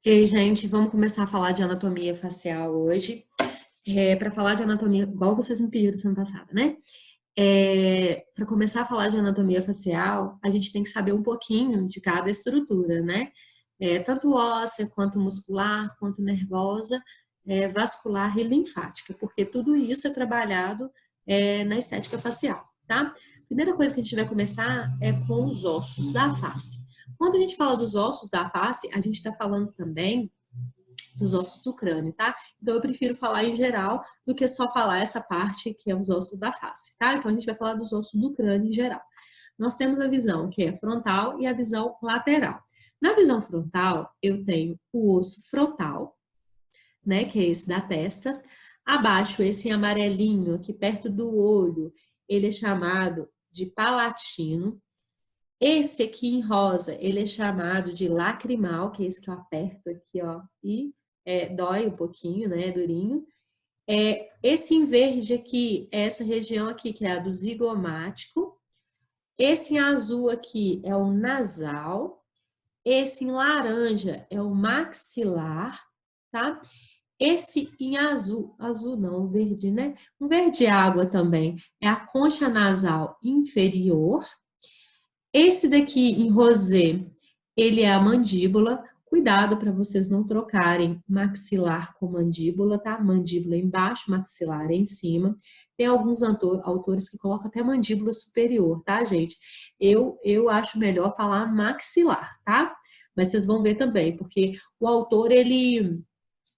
Ei, gente, vamos começar a falar de anatomia facial hoje. Para falar de anatomia, igual vocês me pediram semana passada, né? Para começar a falar de anatomia facial, a gente tem que saber um pouquinho de cada estrutura, né? Tanto óssea, quanto muscular, quanto nervosa, vascular e linfática, porque tudo isso é trabalhado na estética facial, tá? Primeira coisa que a gente vai começar é com os ossos da face. Quando a gente fala dos ossos da face, a gente está falando também dos ossos do crânio, tá? Então eu prefiro falar em geral do que só falar essa parte que é os ossos da face, tá? Então a gente vai falar dos ossos do crânio em geral. Nós temos a visão que é frontal e a visão lateral. Na visão frontal, eu tenho o osso frontal, né, que é esse da testa. Abaixo, esse amarelinho aqui perto do olho, ele é chamado de palatino. Esse aqui em rosa, ele é chamado de lacrimal, que é esse que eu aperto aqui, ó, e dói um pouquinho, né, é durinho. Esse em verde aqui, é essa região aqui, que é a do zigomático. Esse em azul aqui é o nasal. Esse em laranja é o maxilar, tá? Esse em azul, azul não, verde, né? Um verde água também, é a concha nasal inferior. Esse daqui em rosé, ele é a mandíbula. Cuidado para vocês não trocarem maxilar com mandíbula, tá? Mandíbula embaixo, maxilar em cima. Tem alguns autores que colocam até mandíbula superior, tá, gente? Eu acho melhor falar maxilar, tá? Mas vocês vão ver também, porque o autor, ele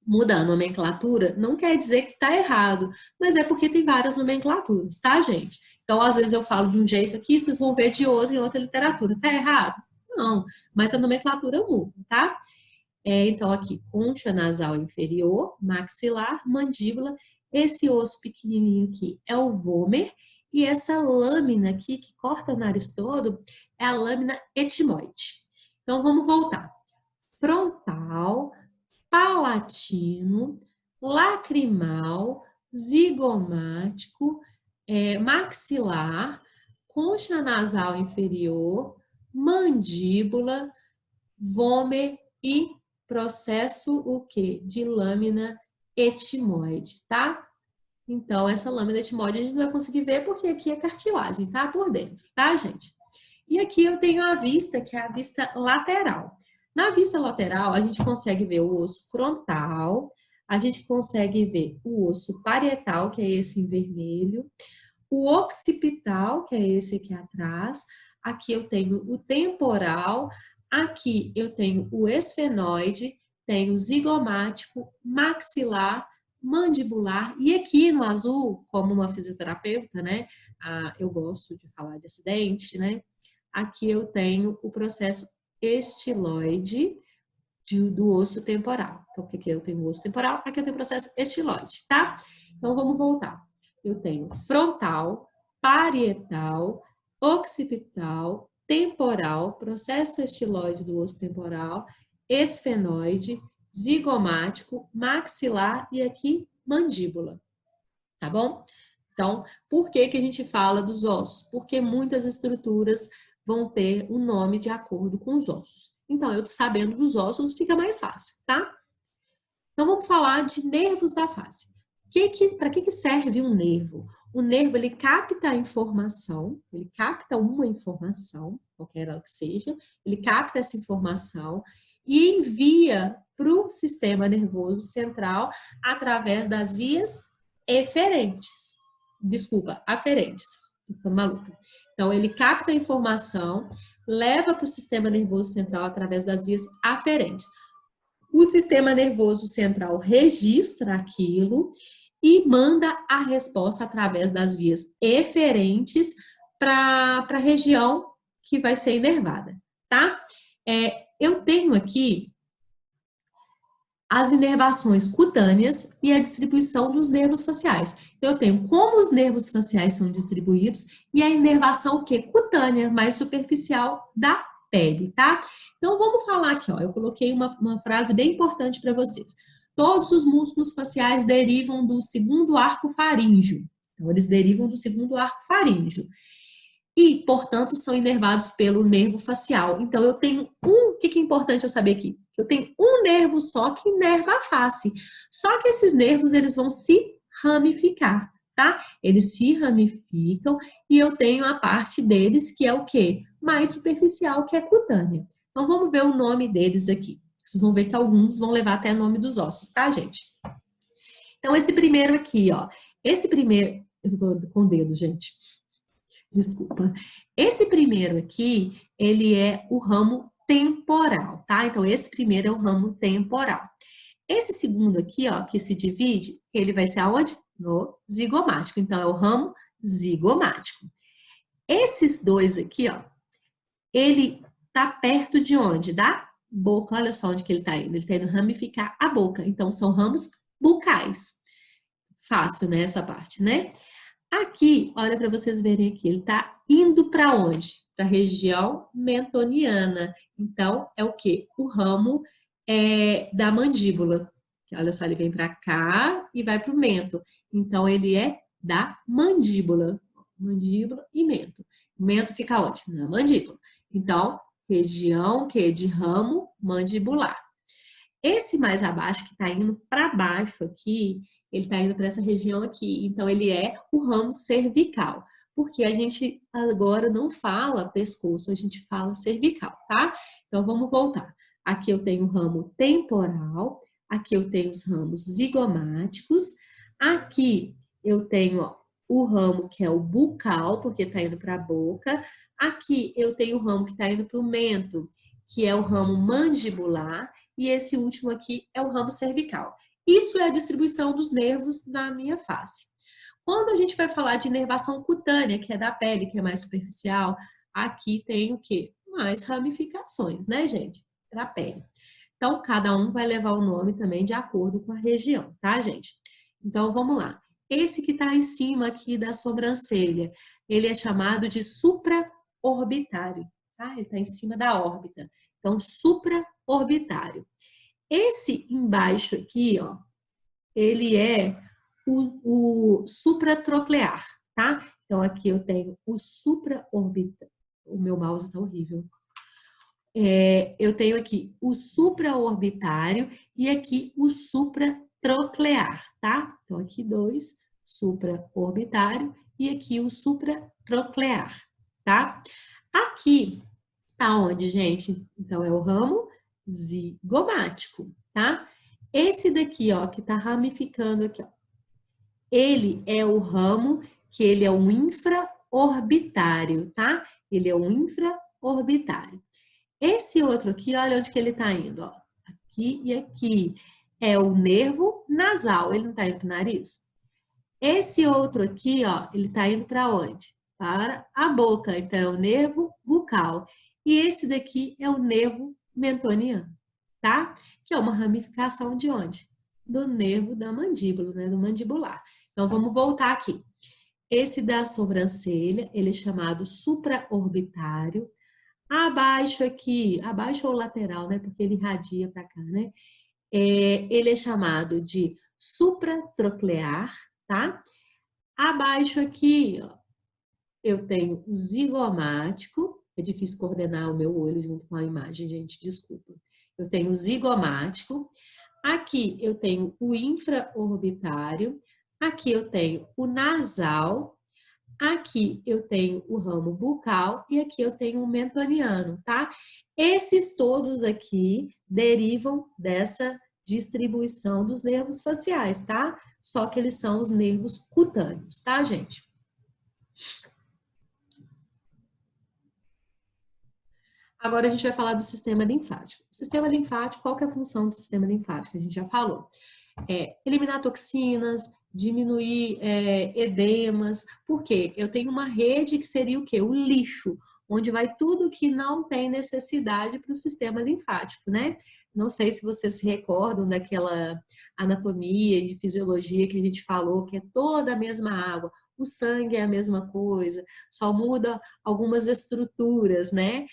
muda a nomenclatura, não quer dizer que está errado, mas é porque tem várias nomenclaturas, tá, gente? Então, às vezes eu falo de um jeito aqui, vocês vão ver de outro em outra literatura. Tá errado? Não, mas a nomenclatura muda, tá? Então, aqui, concha nasal inferior, maxilar, mandíbula, esse osso pequenininho aqui é o vômer, e essa lâmina aqui, que corta o nariz todo, é a lâmina etimoide. Então, vamos voltar. Frontal, palatino, lacrimal, zigomático, maxilar, concha nasal inferior, mandíbula, vômer e processo o quê? De lâmina etimoide, tá? Então, essa lâmina etimoide a gente não vai conseguir ver porque aqui é cartilagem, tá? Por dentro, tá, gente? E aqui eu tenho a vista, que é a vista lateral. Na vista lateral, a gente consegue ver o osso frontal, a gente consegue ver o osso parietal, que é esse em vermelho, o occipital, que é esse aqui atrás, aqui eu tenho o temporal, aqui eu tenho o esfenoide, tenho o zigomático, maxilar, mandibular, e aqui no azul, como uma fisioterapeuta, né, eu gosto de falar de acidente, né, aqui eu tenho o processo estiloide do osso temporal. Então, aqui eu tenho o osso temporal, aqui eu tenho o processo estiloide, tá? Então, vamos voltar. Eu tenho frontal, parietal, occipital, temporal, processo estiloide do osso temporal, esfenoide, zigomático, maxilar e aqui mandíbula, tá bom? Então, por que que a gente fala dos ossos? Porque muitas estruturas vão ter o nome de acordo com os ossos. Então, eu sabendo dos ossos fica mais fácil, tá? Então, vamos falar de nervos da face. Para que serve um nervo? O nervo, ele capta a informação, ele capta uma informação, qualquer ela que seja, ele capta essa informação e envia para o sistema nervoso central através das vias eferentes. Desculpa, aferentes. Tô ficando maluca. Então, ele capta a informação, leva para o sistema nervoso central através das vias aferentes. O sistema nervoso central registra aquilo e manda a resposta através das vias eferentes para a região que vai ser inervada, tá? Eu tenho aqui as inervações cutâneas e a distribuição dos nervos faciais. Eu tenho como os nervos faciais são distribuídos e a inervação o quê? Cutânea, mais superficial da pele, tá? Então, vamos falar aqui, ó. Eu coloquei uma frase bem importante para vocês. Todos os músculos faciais derivam do segundo arco faríngeo. Então, eles derivam do segundo arco faríngeo. E, portanto, são inervados pelo nervo facial. Então, eu tenho um que que é importante eu saber aqui? Eu tenho um nervo só que inerva a face. Só que esses nervos, eles vão se ramificar, tá? Eles se ramificam e eu tenho a parte deles que é o quê? Mais superficial, que é cutânea. Então, vamos ver o nome deles aqui. Vocês vão ver que alguns vão levar até o nome dos ossos, tá, gente? Então, esse primeiro aqui, ó. Esse primeiro... Eu tô com o dedo, gente. Desculpa. Esse primeiro aqui, ele é o ramo temporal, tá? Então, esse primeiro é o ramo temporal. Esse segundo aqui, ó, que se divide, ele vai ser aonde? No zigomático. Então, é o ramo zigomático. Esses dois aqui, ó, ele tá perto de onde? Da boca. Olha só onde que ele tá indo. Ele tá indo ramificar a boca. Então, são ramos bucais. Fácil, né, essa parte, né? Aqui, olha para vocês verem aqui, ele está indo para onde? Para a região mentoniana. Então, é o quê? O ramo da mandíbula. Olha só, ele vem para cá e vai para o mento. Então, ele é da mandíbula. Mandíbula e mento. O mento fica onde? Na mandíbula. Então, região que de ramo mandibular. Esse mais abaixo, que está indo para baixo aqui, ele está indo para essa região aqui. Então, ele é o ramo cervical. Porque a gente agora não fala pescoço, a gente fala cervical, tá? Então, vamos voltar. Aqui eu tenho o ramo temporal, aqui eu tenho os ramos zigomáticos, aqui eu tenho ó, o ramo que é o bucal, porque está indo para a boca, aqui eu tenho o ramo que está indo para o mento, que é o ramo mandibular, e esse último aqui é o ramo cervical. Isso é a distribuição dos nervos na minha face. Quando a gente vai falar de inervação cutânea, que é da pele, que é mais superficial, aqui tem o quê? Mais ramificações, né, gente? Para a pele. Então, cada um vai levar o nome também de acordo com a região, tá, gente? Então, vamos lá. Esse que está em cima aqui da sobrancelha, ele é chamado de supraorbitário, tá? Ele está em cima da órbita. Então, supraorbitário. Esse embaixo aqui, ó, ele é o supratroclear, tá? Então, aqui eu tenho o supraorbitário. O meu mouse está horrível. Eu tenho aqui o supraorbitário e aqui o supratroclear, tá? Então, aqui dois, supraorbitário e aqui o supratroclear, tá? Aqui tá onde, gente? Então, é o ramo zigomático, tá? Esse daqui, ó, que tá ramificando aqui, ó. Ele é o ramo que ele é um infraorbitário, tá? Ele é um infraorbitário. Esse outro aqui, olha onde que ele tá indo, ó. Aqui e aqui. É o nervo nasal. Ele não tá indo pro nariz? Esse outro aqui, ó, ele tá indo para onde? Para a boca. Então, é o nervo bucal. E esse daqui é o nervo mentoniano, tá? Que é uma ramificação de onde? Do nervo da mandíbula, né? Do mandibular. Então, vamos voltar aqui. Esse da sobrancelha, ele é chamado supraorbitário. Abaixo aqui, abaixo ou lateral, né? Porque ele irradia para cá, né? Ele é chamado de supratroclear, tá? Abaixo aqui, ó, eu tenho o zigomático. É difícil coordenar o meu olho junto com a imagem, gente, desculpa. Eu tenho o zigomático. Aqui eu tenho o infraorbitário. Aqui eu tenho o nasal. Aqui eu tenho o ramo bucal e aqui eu tenho o mentoniano, tá? Esses todos aqui derivam dessa distribuição dos nervos faciais, tá? Só que eles são os nervos cutâneos, tá, gente? Agora a gente vai falar do sistema linfático. O sistema linfático, qual que é a função do sistema linfático? A gente já falou. Eliminar toxinas, diminuir edemas. Por quê? Eu tenho uma rede que seria o quê? O lixo, onde vai tudo que não tem necessidade para o sistema linfático, né? Não sei se vocês se recordam daquela anatomia e fisiologia que a gente falou, que é toda a mesma água. O sangue é a mesma coisa, só muda algumas estruturas, né?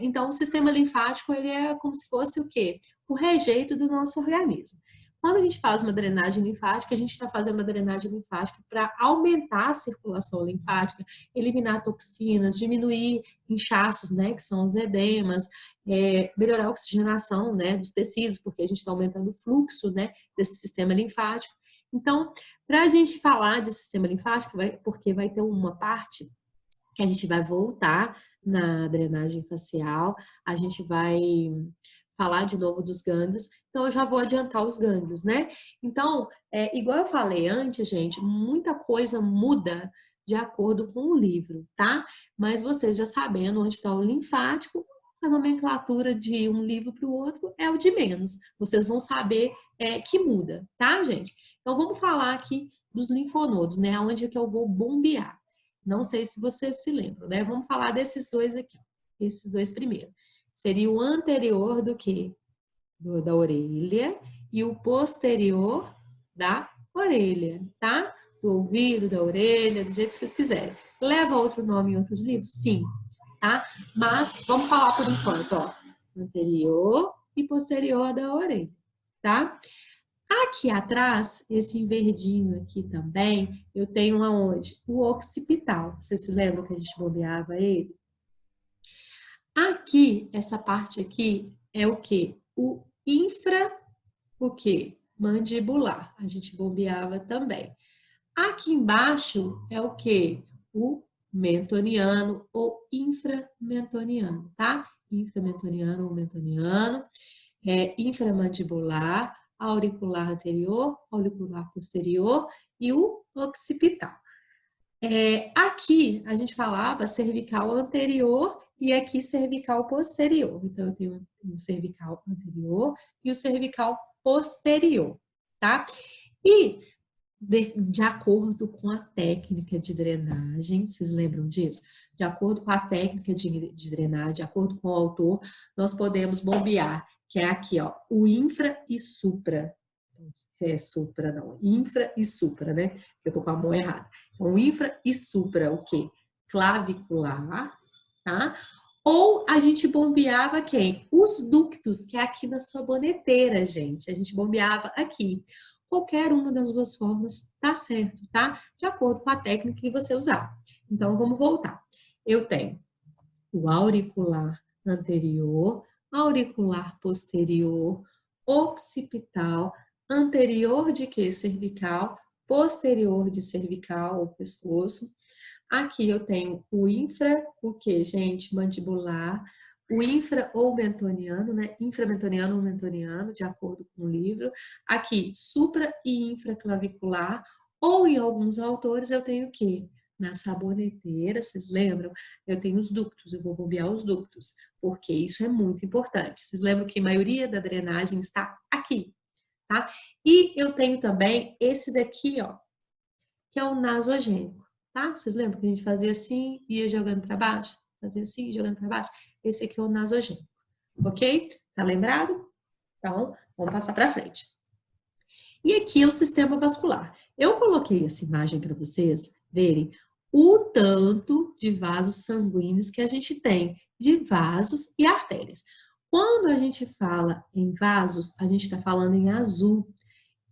Então, o sistema linfático, ele é como se fosse o quê? O rejeito do nosso organismo. Quando a gente faz uma drenagem linfática, a gente está fazendo uma drenagem linfática para aumentar a circulação linfática, eliminar toxinas, diminuir inchaços, né, que são os edemas, melhorar a oxigenação, né, dos tecidos, porque a gente está aumentando o fluxo, né, desse sistema linfático. Então, para a gente falar de sistema linfático, porque vai ter uma parte que a gente vai voltar na drenagem facial, a gente vai falar de novo dos gânglios, então eu já vou adiantar os gânglios, né? Então, igual eu falei antes, gente, muita coisa muda de acordo com o livro, tá? Mas vocês já sabendo onde está o linfático, a nomenclatura de um livro para o outro é o de menos. Vocês vão saber que muda, tá, gente? Então, vamos falar aqui dos linfonodos, né? Onde é que eu vou bombear. Não sei se vocês se lembram, né? Vamos falar desses dois aqui, esses dois primeiro. Seria o anterior do quê? Da orelha e o posterior da orelha, tá? Do ouvido, da orelha, do jeito que vocês quiserem. Leva outro nome em outros livros? Sim, tá? Mas vamos falar por enquanto, ó. Anterior e posterior da orelha, tá? Aqui atrás, esse em verdinho aqui também, eu tenho aonde? O occipital. Vocês se lembram que a gente bombeava ele? Aqui, essa parte aqui é o quê? O o quê? Mandibular. A gente bombeava também. Aqui embaixo é o quê? O mentoniano ou inframentoniano, tá? Inframentoniano ou mentoniano, inframandibular, auricular anterior, auricular posterior e o occipital. Aqui a gente falava cervical anterior e aqui cervical posterior. Então, eu tenho o cervical anterior e o cervical posterior, tá? E de acordo com a técnica de drenagem, vocês lembram disso? De acordo com a técnica de drenagem, de acordo com o autor, nós podemos bombear, que é aqui, ó, o infra e supra. Supra não, infra e supra, né? Eu tô com a mão errada. Então, infra e supra, o quê? Clavicular, tá? Ou a gente bombeava quem? Os ductos, que é aqui na saboneteira, gente. A gente bombeava aqui. Qualquer uma das duas formas tá certo, tá? De acordo com a técnica que você usar. Então, vamos voltar. Eu tenho o auricular anterior, auricular posterior, occipital, anterior de quê? Cervical, posterior de cervical ou pescoço. Aqui eu tenho o infra, o que, gente? Mandibular, o infra ou mentoniano, né? Inframentoniano ou mentoniano, de acordo com o livro. Aqui, supra e infraclavicular, ou em alguns autores eu tenho o quê? Na saboneteira, vocês lembram? Eu tenho os ductos, eu vou bombear os ductos, porque isso é muito importante. Vocês lembram que a maioria da drenagem está aqui, tá? E eu tenho também esse daqui, ó, que é o nasogênico, tá? Vocês lembram que a gente fazia assim, ia jogando para baixo? Fazia assim, jogando para baixo? Esse aqui é o nasogênico, ok? Tá lembrado? Então, vamos passar para frente. E aqui é o sistema vascular. Eu coloquei essa imagem para vocês verem o tanto de vasos sanguíneos que a gente tem, de vasos e artérias. Quando a gente fala em vasos, a gente está falando em azul,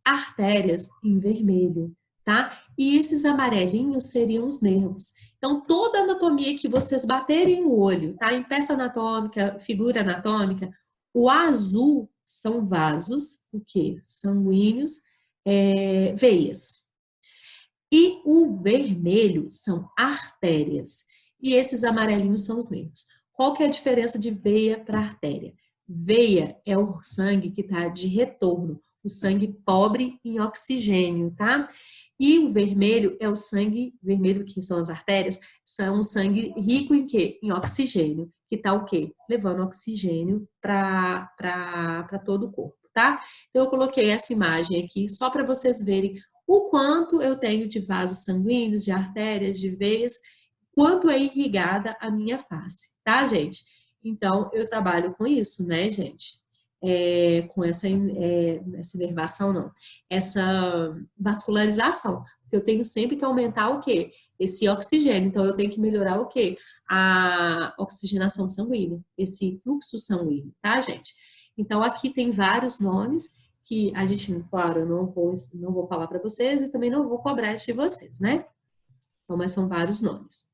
artérias em vermelho, tá? E esses amarelinhos seriam os nervos. Então, toda a anatomia que vocês baterem o olho, tá? Em peça anatômica, figura anatômica, o azul são vasos, o quê? Sanguíneos, veias. E o vermelho são artérias. E esses amarelinhos são os nervos. Qual que é a diferença de veia para artéria? Veia é o sangue que está de retorno, o sangue pobre em oxigênio, tá? E o vermelho é o sangue vermelho, que são as artérias, são o sangue rico em quê? Em oxigênio, que tá o quê? Levando oxigênio para todo o corpo, tá? Então, eu coloquei essa imagem aqui só para vocês verem o quanto eu tenho de vasos sanguíneos, de artérias, de veias, quanto é irrigada a minha face, tá, gente? Então, eu trabalho com isso, né, gente? Com essa inervação, não, essa vascularização. Eu tenho sempre que aumentar o quê? Esse oxigênio. Então, eu tenho que melhorar o quê? A oxigenação sanguínea, esse fluxo sanguíneo, tá, gente? Então, aqui tem vários nomes que a gente, claro, eu não vou falar para vocês e também não vou cobrar isso de vocês, né? Então, mas são vários nomes.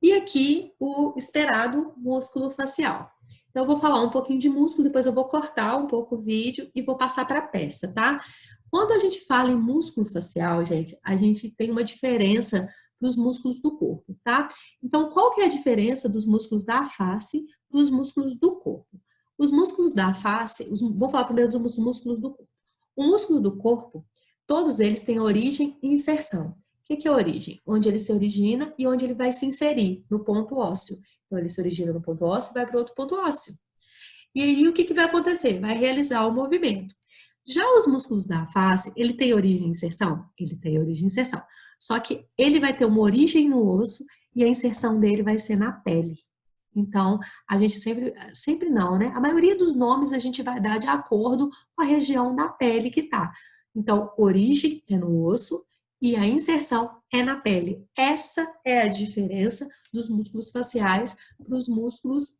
E aqui o esperado músculo facial. Então, eu vou falar um pouquinho de músculo, depois eu vou cortar um pouco o vídeo e vou passar para a peça, tá? Quando a gente fala em músculo facial, gente, a gente tem uma diferença para os músculos do corpo, tá? Então, qual que é a diferença dos músculos da face dos músculos do corpo? Os músculos da face, vou falar primeiro dos músculos do corpo. O músculo do corpo, todos eles têm origem e inserção. O que é origem? Onde ele se origina e onde ele vai se inserir, no ponto ósseo. Então, ele se origina no ponto ósseo e vai para outro ponto ósseo. E aí, o que vai acontecer? Vai realizar o movimento. Já os músculos da face, ele tem origem e inserção? Ele tem origem e inserção. Só que ele vai ter uma origem no osso e a inserção dele vai ser na pele. Então, a gente sempre não, né? A maioria dos nomes a gente vai dar de acordo com a região da pele que tá. Então, origem é no osso e a inserção é na pele. Essa é a diferença dos músculos faciais para os músculos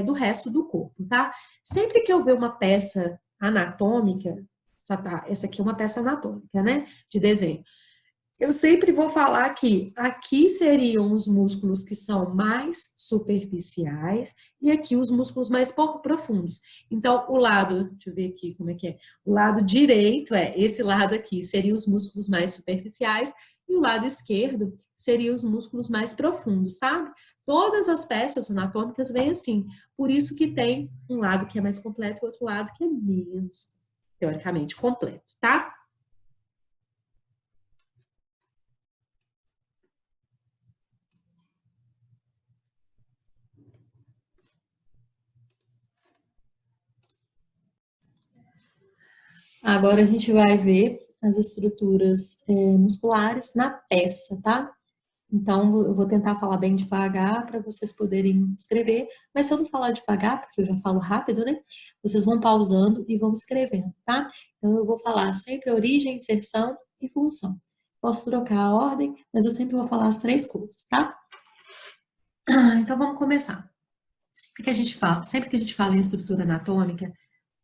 do resto do corpo, tá? Sempre que eu ver uma peça anatômica, essa aqui é uma peça anatômica, né? De desenho. Eu sempre vou falar que aqui seriam os músculos que são mais superficiais e aqui os músculos mais profundos. Então, o lado, deixa eu ver aqui como é que é. O lado direito, esse lado aqui, seriam os músculos mais superficiais e o lado esquerdo seriam os músculos mais profundos, sabe? Todas as peças anatômicas vêm assim. Por isso que tem um lado que é mais completo e outro lado que é menos, teoricamente, completo, tá? Agora a gente vai ver as estruturas musculares na peça, tá? Então, eu vou tentar falar bem devagar para vocês poderem escrever, mas se eu não falar devagar, porque eu já falo rápido, né? Vocês vão pausando e vão escrevendo, tá? Então, eu vou falar sempre origem, inserção e função. Posso trocar a ordem, mas eu sempre vou falar as três coisas, tá? Então, vamos começar. Sempre que a gente fala em estrutura anatômica,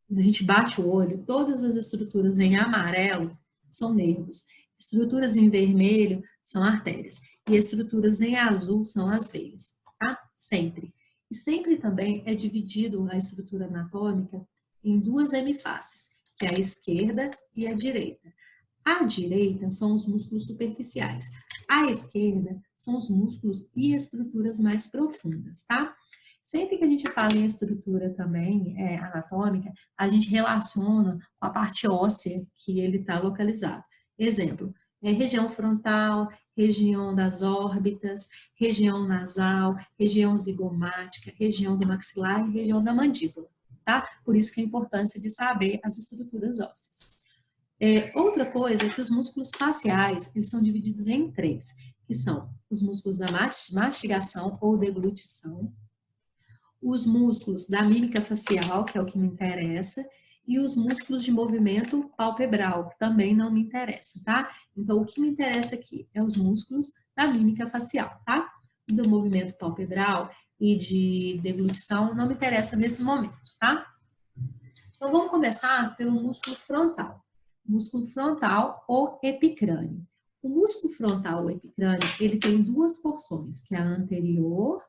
quando a gente bate o olho, todas as estruturas em amarelo são nervos, estruturas em vermelho são artérias e estruturas em azul são as veias, tá? Sempre. E sempre também é dividido a estrutura anatômica em duas hemifaces, que é a esquerda e a direita. A direita são os músculos superficiais, a esquerda são os músculos e estruturas mais profundas, tá? Sempre que a gente fala em estrutura também anatômica, a gente relaciona com a parte óssea que ele está localizado. Exemplo, região frontal, região das órbitas, região nasal, região zigomática, região do maxilar e região da mandíbula, tá? Por isso que a importância de saber as estruturas ósseas. Outra coisa é que os músculos faciais, eles são divididos em três, que são os músculos da mastigação ou deglutição, os músculos da mímica facial, que é o que me interessa, e os músculos de movimento palpebral, que também não me interessa, tá? Então, o que me interessa aqui é os músculos da mímica facial, tá? Do movimento palpebral e de deglutição não me interessa nesse momento, tá? Então, vamos começar pelo músculo frontal. Músculo frontal ou epicrânio. O músculo frontal ou epicrânio, ele tem duas porções, que é a anterior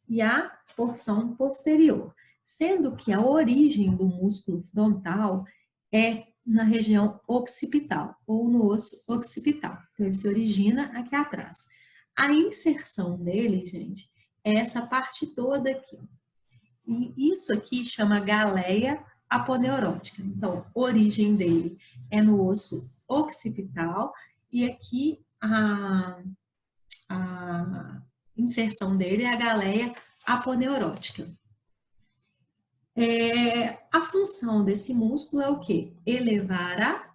e a porção posterior, sendo que a origem do músculo frontal é na região occipital ou no osso occipital. Então, ele se origina aqui atrás. A inserção dele, gente, é essa parte toda aqui. E isso aqui chama galeia aponeurótica. Então, a origem dele é no osso occipital e aqui a inserção dele é a galeia aponeurótica. A função desse músculo é o quê? Elevar a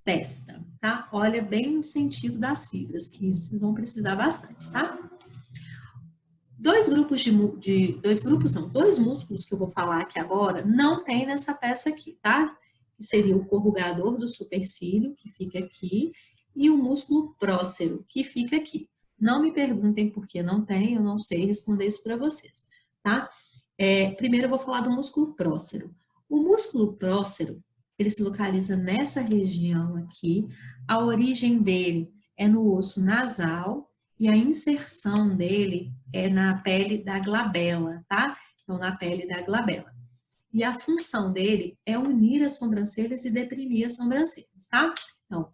testa, tá? Olha bem o sentido das fibras, que isso vocês vão precisar bastante, tá? Dois músculos que eu vou falar aqui agora não tem nessa peça aqui, tá? Que seria o corrugador do supercílio, que fica aqui, e o músculo prócero, que fica aqui. Não me perguntem por que não tem, eu não sei responder isso para vocês, tá? Primeiro eu vou falar do músculo prócero. O músculo prócero, ele se localiza nessa região aqui. A origem dele é no osso nasal e a inserção dele é na pele da glabela, tá? Então, na pele da glabela. E a função dele é unir as sobrancelhas e deprimir as sobrancelhas, tá? Então,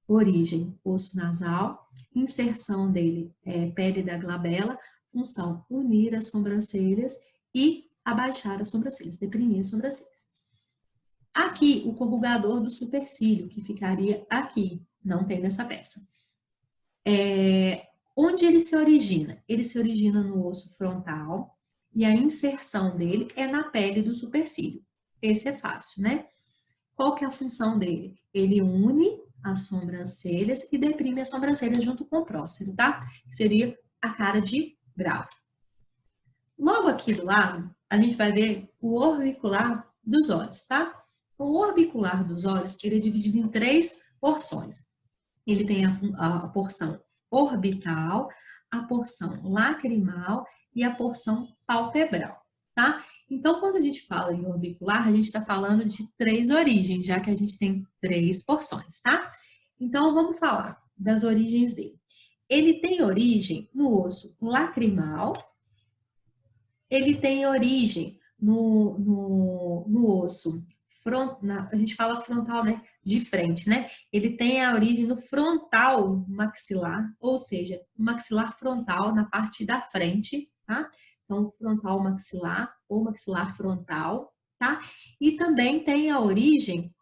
origem, osso nasal, inserção dele é pele da glabela, função, unir as sobrancelhas e abaixar as sobrancelhas, deprimir as sobrancelhas. Aqui, o corrugador do supercílio, que ficaria aqui, não tem nessa peça. Onde ele se origina? Ele se origina no osso frontal e a inserção dele é na pele do supercílio. Esse é fácil, né? Qual que é a função dele? Ele une as sobrancelhas e deprime as sobrancelhas junto com o próximo, tá? Que seria a cara de bravo. Logo aqui do lado, a gente vai ver o orbicular dos olhos, tá? O orbicular dos olhos, ele é dividido em 3 porções. Ele tem a porção orbital, a porção lacrimal e a porção palpebral, tá? Então, quando a gente fala em orbicular, a gente está falando de 3 origens, já que a gente tem 3 porções, tá? Então, vamos falar das origens dele. Ele tem origem no osso lacrimal, ele tem origem no osso a gente fala frontal, né? De frente, né? Ele tem a origem no frontal maxilar, ou seja, maxilar frontal na parte da frente, tá? Então, frontal maxilar ou maxilar frontal, tá? E também tem a origem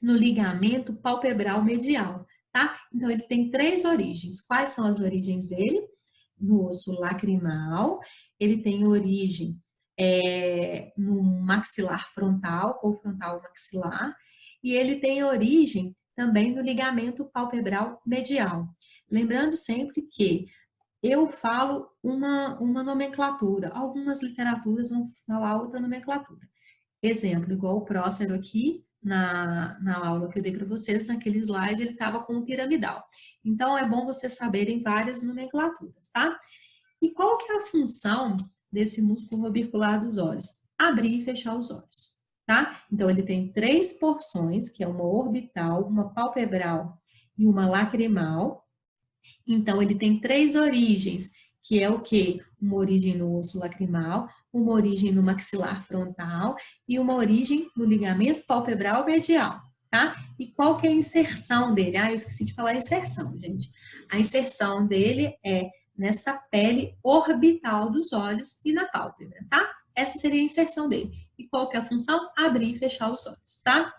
no ligamento palpebral medial, tá? Então, ele tem 3 origens. Quais são as origens dele? No osso lacrimal, ele tem origem no maxilar frontal ou frontal maxilar, e ele tem origem também no ligamento palpebral medial. Lembrando sempre que eu falo uma nomenclatura, algumas literaturas vão falar outra nomenclatura. Exemplo, igual o Prócero aqui, na aula que eu dei para vocês, naquele slide, ele estava com o piramidal. Então, é bom vocês saberem várias nomenclaturas, tá? E qual que é a função desse músculo orbicular dos olhos? Abrir e fechar os olhos, tá? Então, ele tem 3 porções, que é uma orbital, uma palpebral e uma lacrimal. Então, ele tem 3 origens, que é o quê? Uma origem no osso lacrimal, uma origem no maxilar frontal e uma origem no ligamento palpebral medial, tá? E qual que é a inserção dele? Ah, eu esqueci de falar a inserção, gente. A inserção dele é nessa pele orbital dos olhos e na pálpebra, tá? Essa seria a inserção dele. E qual que é a função? Abrir e fechar os olhos, tá?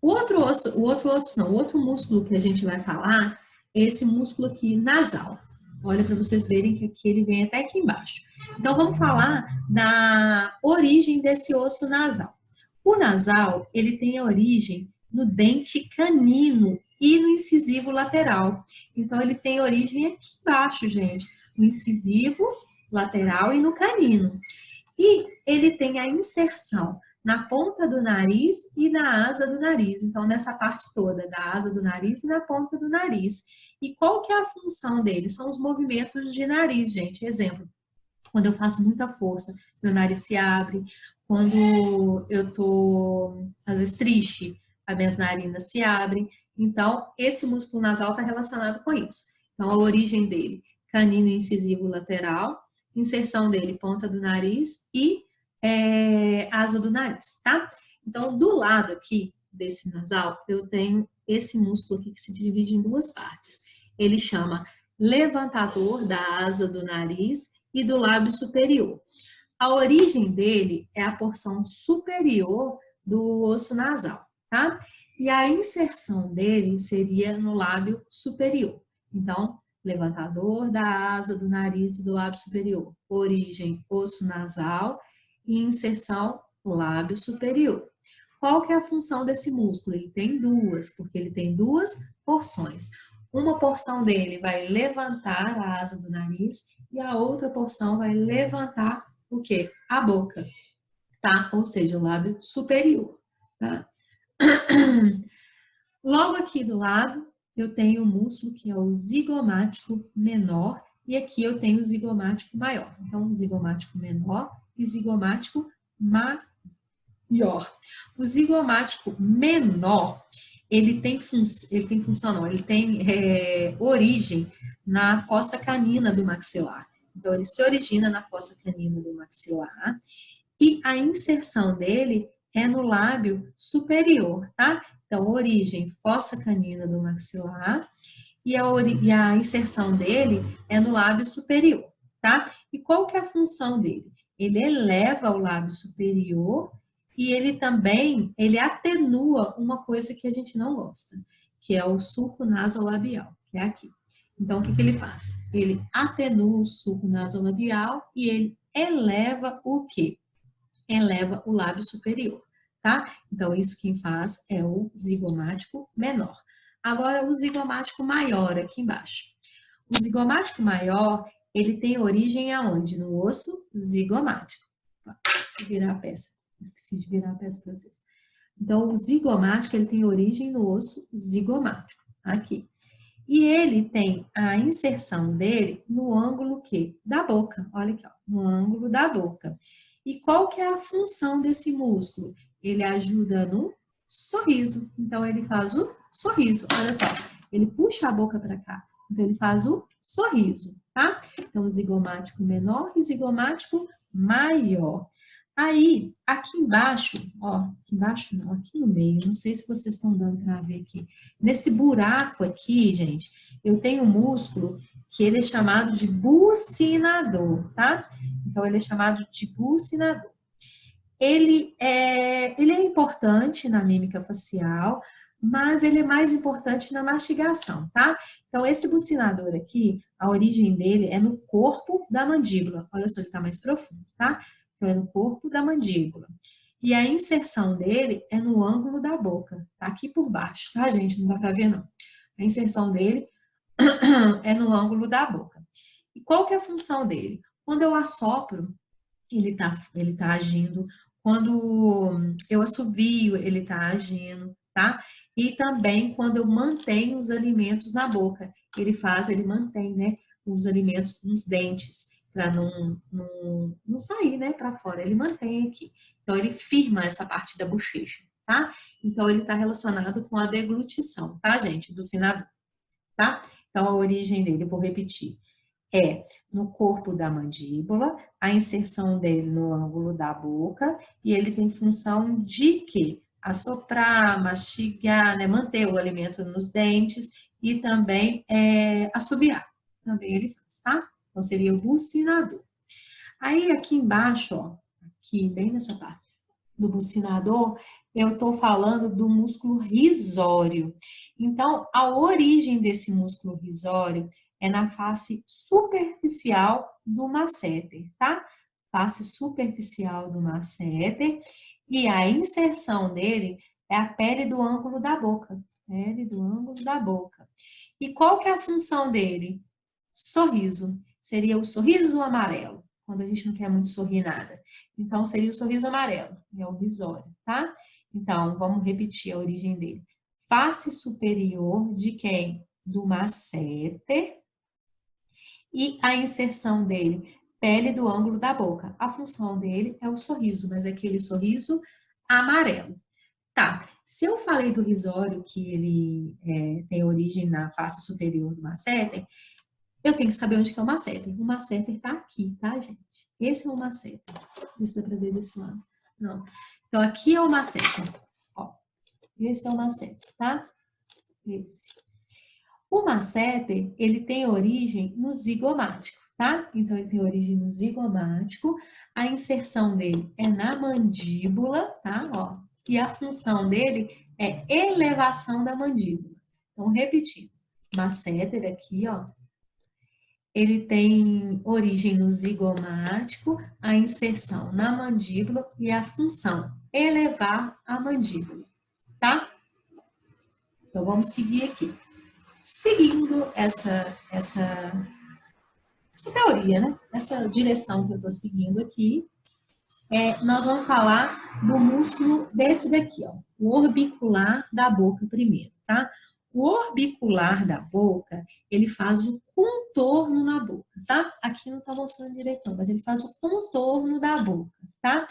O outro músculo que a gente vai falar é esse músculo aqui nasal. Olha para vocês verem que aqui ele vem até aqui embaixo. Então, vamos falar da origem desse osso nasal. O nasal, ele tem a origem no dente canino e no incisivo lateral. Então, ele tem origem aqui embaixo, gente, no incisivo lateral e no canino. E ele tem a inserção na ponta do nariz e na asa do nariz. Então, nessa parte toda, da asa do nariz e na ponta do nariz. E qual que é a função dele? São os movimentos de nariz, gente. Exemplo, quando eu faço muita força, meu nariz se abre. Quando eu tô, às vezes, triste, as minhas narinas se abrem. Então, esse músculo nasal está relacionado com isso. Então, a origem dele, canino incisivo lateral, inserção dele, ponta do nariz e asa do nariz, tá? Então, do lado aqui desse nasal, eu tenho esse músculo aqui que se divide em 2 partes. Ele chama levantador da asa do nariz e do lábio superior. A origem dele é a porção superior do osso nasal, tá? E a inserção dele seria no lábio superior. Então, levantador da asa do nariz e do lábio superior. Origem, osso nasal e inserção, lábio superior. Qual que é a função desse músculo? Ele tem 2, porque ele tem 2 porções. Uma porção dele vai levantar a asa do nariz e a outra porção vai levantar o quê? A boca, tá? Ou seja, o lábio superior, tá? Logo aqui do lado, eu tenho o músculo que é o zigomático menor e aqui eu tenho o zigomático maior. Então, zigomático menor e zigomático maior. maior. O zigomático menor, ele tem função, não, ele tem origem na fossa canina do maxilar. Então, ele se origina na fossa canina do maxilar e a inserção dele é no lábio superior, tá? Então, origem, fossa canina do maxilar e a inserção dele é no lábio superior, tá? E qual que é a função dele? Ele eleva o lábio superior e ele atenua uma coisa que a gente não gosta, que é o sulco nasolabial, que é aqui. Então, o que ele faz? Ele atenua o sulco nasolabial e ele eleva o quê? Eleva o lábio superior, tá? Então, isso quem faz é o zigomático menor. Agora, o zigomático maior, aqui embaixo. O zigomático maior, ele tem origem aonde? No osso zigomático. Deixa eu virar a peça. Esqueci de virar a peça para vocês. Então, o zigomático, ele tem origem no osso zigomático, aqui. E ele tem a inserção dele no ângulo quê? Da boca. Olha aqui, ó, no ângulo da boca. E qual que é a função desse músculo? Ele ajuda no sorriso. Então, ele faz o sorriso. Olha só, ele puxa a boca para cá. Então, ele faz o sorriso, tá? Então, zigomático menor e zigomático maior. Aí, aqui embaixo, ó, aqui embaixo não, aqui no meio, não sei se vocês estão dando para ver aqui. Nesse buraco aqui, gente, eu tenho um músculo que ele é chamado de bucinador, tá? Então, ele é chamado de bucinador. Ele é importante na mímica facial, mas ele é mais importante na mastigação, tá? Então, esse bucinador aqui, a origem dele é no corpo da mandíbula. Olha só, ele está mais profundo, tá? Então, é no corpo da mandíbula. E a inserção dele é no ângulo da boca. Tá aqui por baixo, tá, gente? Não dá pra ver, não. A inserção dele é no ângulo da boca. E qual que é a função dele? Quando eu assopro, ele tá agindo. Quando eu assovio, ele tá agindo, tá? E também quando eu mantenho os alimentos na boca. Ele mantém, né, os alimentos nos dentes para não sair, né, para fora. Ele mantém aqui. Então, ele firma essa parte da bochecha, tá? Então, ele está relacionado com a deglutição, tá, gente? Do bucinador, tá? Então, a origem dele, eu vou repetir, é no corpo da mandíbula, a inserção dele no ângulo da boca, e ele tem função de quê? Assoprar, mastigar, né, manter o alimento nos dentes e também assobiar. Também ele faz, tá? Então, seria o bucinador. Aí, aqui embaixo, ó, aqui, bem nessa parte do bucinador, eu tô falando do músculo risório. Então, a origem desse músculo risório é na face superficial do masseter, tá? Face superficial do masseter. E a inserção dele é a pele do ângulo da boca. Pele do ângulo da boca. E qual que é a função dele? Sorriso. Seria o sorriso amarelo, quando a gente não quer muito sorrir nada. Então, seria o sorriso amarelo, é o risório, tá? Então, vamos repetir a origem dele. Face superior de quem? Do masseter. E a inserção dele, pele do ângulo da boca. A função dele é o sorriso, mas é aquele sorriso amarelo. Tá, se eu falei do risório, que ele tem origem na face superior do masseter, eu tenho que saber onde que é o masseter. O masseter tá aqui, tá, gente? Esse é o masseter. Não sei se dá pra ver desse lado. Não. Então, aqui é o masseter. Ó, esse é o masseter, tá? Esse. O masseter, ele tem origem no zigomático, tá? Então, ele tem origem no zigomático. A inserção dele é na mandíbula, tá? Ó. E a função dele é elevação da mandíbula. Então, repetindo. Masseter aqui, ó. Ele tem origem no zigomático, a inserção na mandíbula e a função elevar a mandíbula, tá? Então, vamos seguir aqui. Seguindo essa teoria, né? Essa direção que eu estou seguindo aqui, nós vamos falar do músculo desse daqui, ó, o orbicular da boca primeiro, tá? O orbicular da boca, ele faz o contorno na boca, tá? Aqui não tá mostrando direito não, mas ele faz o contorno da boca, tá?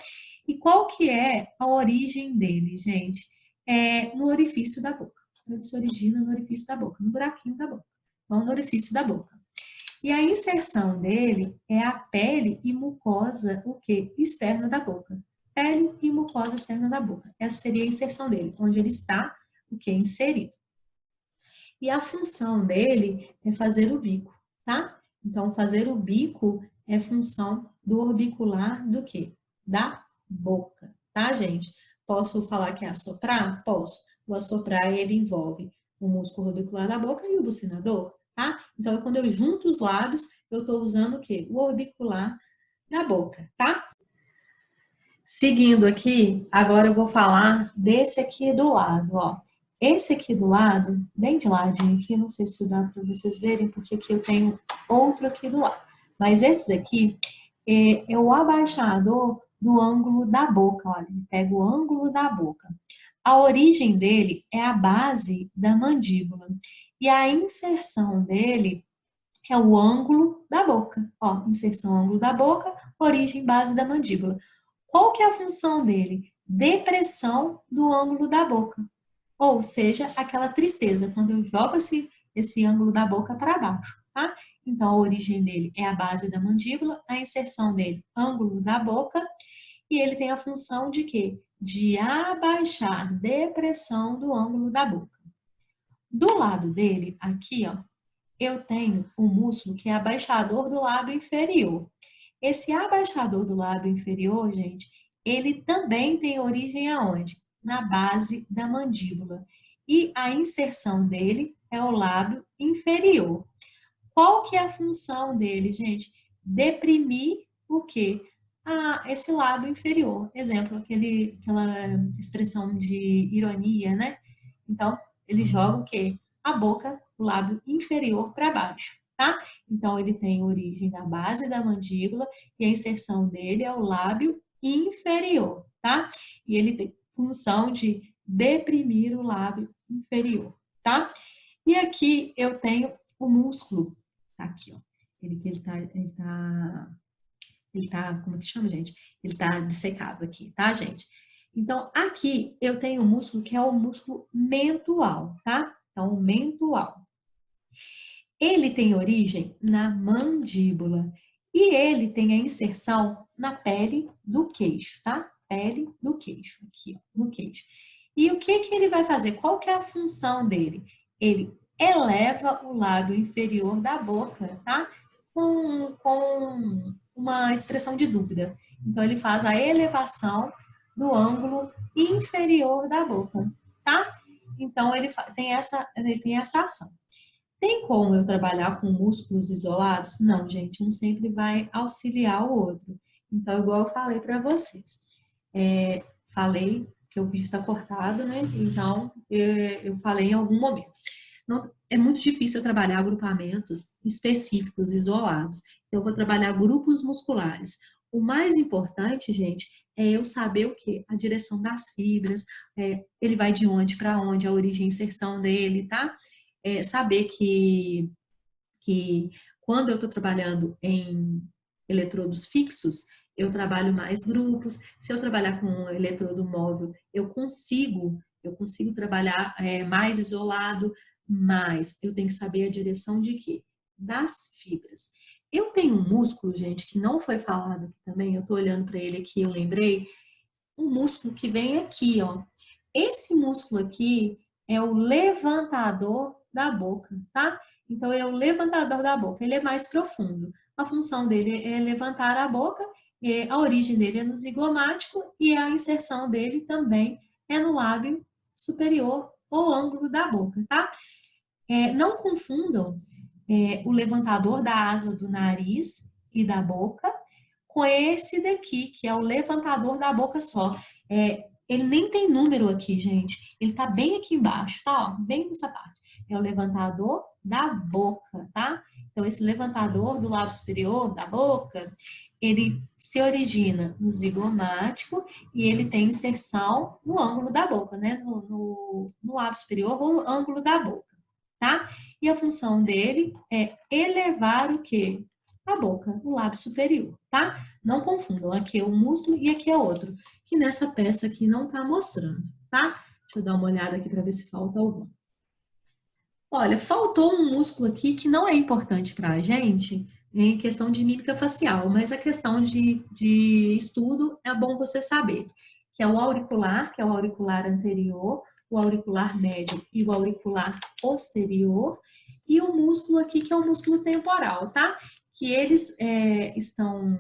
E qual que é a origem dele, gente? É no orifício da boca. Ele se origina no orifício da boca, no buraquinho da boca, não no orifício da boca. E a inserção dele é a pele e mucosa, o quê? Externa da boca. Pele e mucosa externa da boca. Essa seria a inserção dele, onde ele está, o quê? Inserido. E a função dele é fazer o bico, tá? Então, fazer o bico é função do orbicular do quê? Da boca, tá, gente? Posso falar que é assoprar? Posso. O assoprar, ele envolve o músculo orbicular da boca e o bucinador, tá? Então, quando eu junto os lábios, eu estou usando o quê? O orbicular da boca, tá? Seguindo aqui, agora eu vou falar desse aqui do lado, ó. Esse aqui do lado, bem de ladinho aqui, não sei se dá para vocês verem, porque aqui eu tenho outro aqui do lado. Mas esse daqui é o abaixador do ângulo da boca, olha. Ele pega o ângulo da boca. A origem dele é a base da mandíbula. E a inserção dele é o ângulo da boca. Ó, inserção ângulo da boca, origem base da mandíbula. Qual que é a função dele? Depressão do ângulo da boca. Ou seja, aquela tristeza, quando eu jogo esse ângulo da boca para baixo, tá? Então, a origem dele é a base da mandíbula, a inserção dele, ângulo da boca, e ele tem a função de quê? De abaixar, depressão do ângulo da boca. Do lado dele, aqui, ó, eu tenho o músculo que é abaixador do lábio inferior. Esse abaixador do lábio inferior, gente, ele também tem origem aonde? Na base da mandíbula. E a inserção dele é o lábio inferior. Qual que é a função dele, gente? Deprimir o quê? Esse lábio inferior. Exemplo, aquela expressão de ironia, né? Então, ele joga o quê? A boca, o lábio inferior para baixo, tá? Então, ele tem origem na base da mandíbula e a inserção dele é o lábio inferior, tá? E ele tem função de deprimir o lábio inferior, tá? E aqui eu tenho o músculo, tá aqui, ó. Ele tá, como é que chama, gente? Ele tá dissecado aqui, tá, gente? Então, aqui eu tenho um músculo que é o músculo mentual, tá? Então, o mentual. Ele tem origem na mandíbula e ele tem a inserção na pele do queixo, tá? Pele do queixo, aqui, ó, no queixo. E o que que ele vai fazer? Qual que é a função dele? Ele eleva o lábio inferior da boca, tá? Com uma expressão de dúvida. Então, ele faz a elevação do ângulo inferior da boca, tá? Então, ele tem essa ação. Tem como eu trabalhar com músculos isolados? Não, gente, um sempre vai auxiliar o outro. Então, igual eu falei para vocês, falei que o vídeo está cortado, né? Então, eu falei em algum momento. Não, é muito difícil eu trabalhar agrupamentos específicos, isolados. Então, eu vou trabalhar grupos musculares. O mais importante, gente, é eu saber o quê? A direção das fibras, ele vai de onde para onde, a origem e inserção dele, tá? Saber que quando eu estou trabalhando em eletrodos fixos, eu trabalho mais grupos. Se eu trabalhar com um eletrodo móvel, eu consigo trabalhar mais isolado, mas eu tenho que saber a direção de quê? Das fibras. Eu tenho um músculo, gente, que não foi falado aqui também, eu tô olhando para ele aqui, eu lembrei, um músculo que vem aqui, ó. Esse músculo aqui é o levantador da boca, tá? Então, é o levantador da boca, ele é mais profundo. A função dele é levantar a boca, a origem dele é no zigomático e a inserção dele também é no lábio superior ou ângulo da boca, tá? Não confundam o levantador da asa do nariz e da boca com esse daqui, que é o levantador da boca só. Ele nem tem número aqui, gente. Ele tá bem aqui embaixo, tá? Ó, bem nessa parte. É o levantador da boca, tá? Então, esse levantador do lábio superior da boca, ele se origina no zigomático e ele tem inserção no ângulo da boca, né? No lábio superior ou ângulo da boca, tá? E a função dele é elevar o quê? A boca, o lábio superior, tá? Não confundam, aqui é um músculo e aqui é outro, que nessa peça aqui não tá mostrando, tá? Deixa eu dar uma olhada aqui para ver se falta algum. Olha, faltou um músculo aqui que não é importante para a gente em questão de mímica facial, mas a questão de estudo é bom você saber, que é o auricular, que é o auricular anterior, o auricular médio e o auricular posterior, e o músculo aqui, que é o músculo temporal, tá? Que eles estão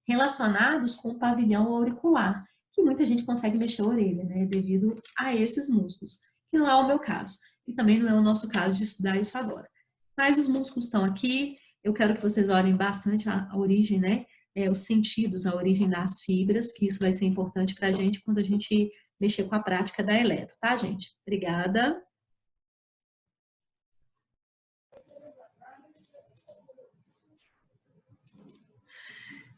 relacionados com o pavilhão auricular, que muita gente consegue mexer a orelha, né, devido a esses músculos, que não é o meu caso, e também não é o nosso caso de estudar isso agora. Mas os músculos estão aqui, eu quero que vocês olhem bastante a origem, né, os sentidos, a origem das fibras, que isso vai ser importante para a gente quando a gente mexer com a prática da eletro, tá, gente? Obrigada.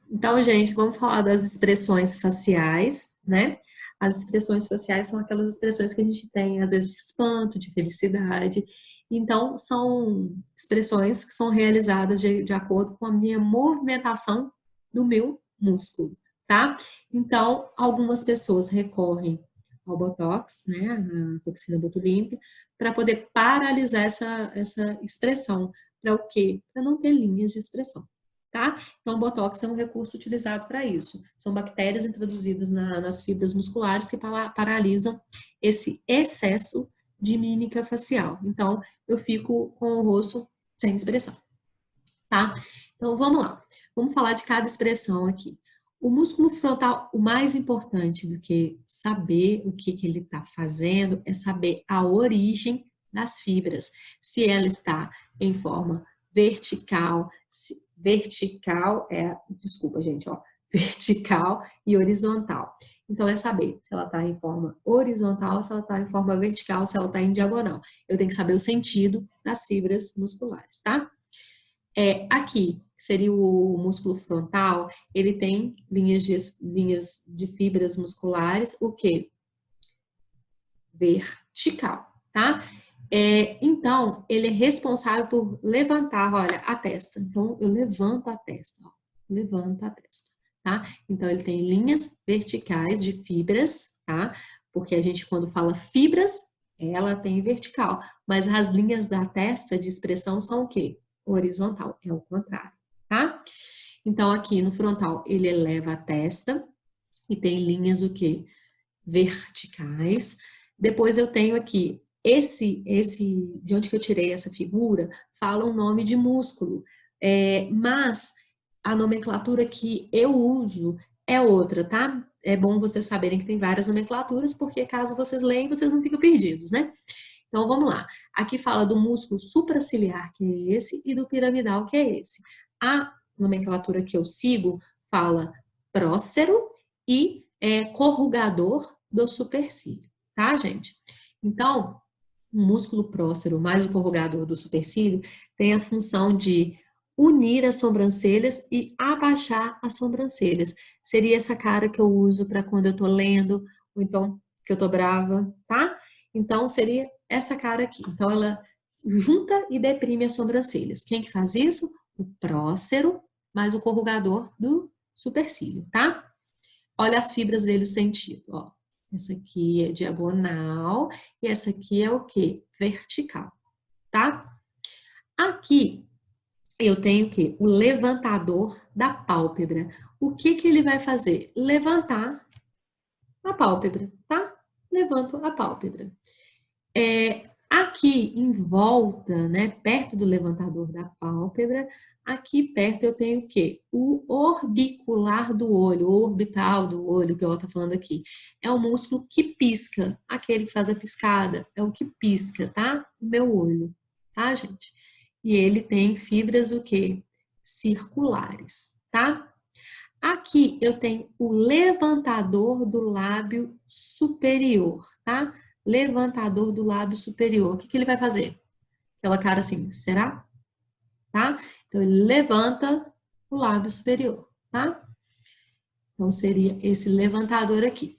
Então, gente, vamos falar das expressões faciais, né? As expressões faciais são aquelas expressões que a gente tem, às vezes, de espanto, de felicidade. Então, são expressões que são realizadas de acordo com a minha movimentação do meu músculo, tá? Então, algumas pessoas recorrem ao Botox, né, a toxina botulínica, para poder paralisar essa expressão. Para o quê? Para não ter linhas de expressão. Tá? Então, o Botox é um recurso utilizado para isso. São bactérias introduzidas nas fibras musculares que paralisam esse excesso de mímica facial. Então, eu fico com o rosto sem expressão, tá? Então, vamos lá. Vamos falar de cada expressão aqui. O músculo frontal, o mais importante do que saber o que ele está fazendo é saber a origem das fibras. Se ela está em forma vertical, desculpa, gente, ó, vertical e horizontal. Então, é saber se ela está em forma horizontal, se ela está em forma vertical, se ela está em diagonal. Eu tenho que saber o sentido das fibras musculares, tá? Aqui, que seria o músculo frontal, ele tem linhas de fibras musculares, o quê? Vertical, tá? Então, ele é responsável por levantar, olha, a testa. Então, eu levanto a testa, ó, levanto a testa, tá? Então, ele tem linhas verticais de fibras, tá? Porque a gente, quando fala fibras, ela tem vertical, mas as linhas da testa de expressão são o quê? Horizontal, é o contrário, tá? Então, aqui no frontal, ele eleva a testa e tem linhas o quê? Verticais. Depois eu tenho aqui de onde que eu tirei essa figura, fala um nome de músculo, mas a nomenclatura que eu uso é outra, tá? É bom vocês saberem que tem várias nomenclaturas, porque caso vocês leiam, vocês não ficam perdidos, né? Então, vamos lá. Aqui fala do músculo supraciliar, que é esse, e do piramidal, que é esse. A nomenclatura que eu sigo fala prócero e corrugador do supercílio, tá, gente? Então, o músculo prócero mais o corrugador do supercílio tem a função de unir as sobrancelhas e abaixar as sobrancelhas. Seria essa cara que eu uso para quando eu tô lendo, ou então que eu tô brava, tá? Então, seria essa cara aqui. Então, ela junta e deprime as sobrancelhas. Quem que faz isso? O prócero mais o corrugador do supercílio, tá? Olha as fibras dele, o sentido, ó. Essa aqui é diagonal e essa aqui é o quê? Vertical, tá? Aqui eu tenho o quê? O levantador da pálpebra. O que que ele vai fazer? Levantar a pálpebra, tá? Levanto a pálpebra. Aqui em volta, né, perto do levantador da pálpebra, aqui perto eu tenho o quê? O orbicular do olho, o orbital do olho, que ela está falando aqui. É o músculo que pisca, aquele que faz a piscada, é o que pisca, tá? O meu olho, tá, gente? E ele tem fibras o quê? Circulares, tá? Aqui eu tenho o levantador do lábio superior, tá? Levantador do lábio superior. O que que ele vai fazer? Aquela cara assim, será? Tá? Então, ele levanta o lábio superior, tá? Então, seria esse levantador aqui.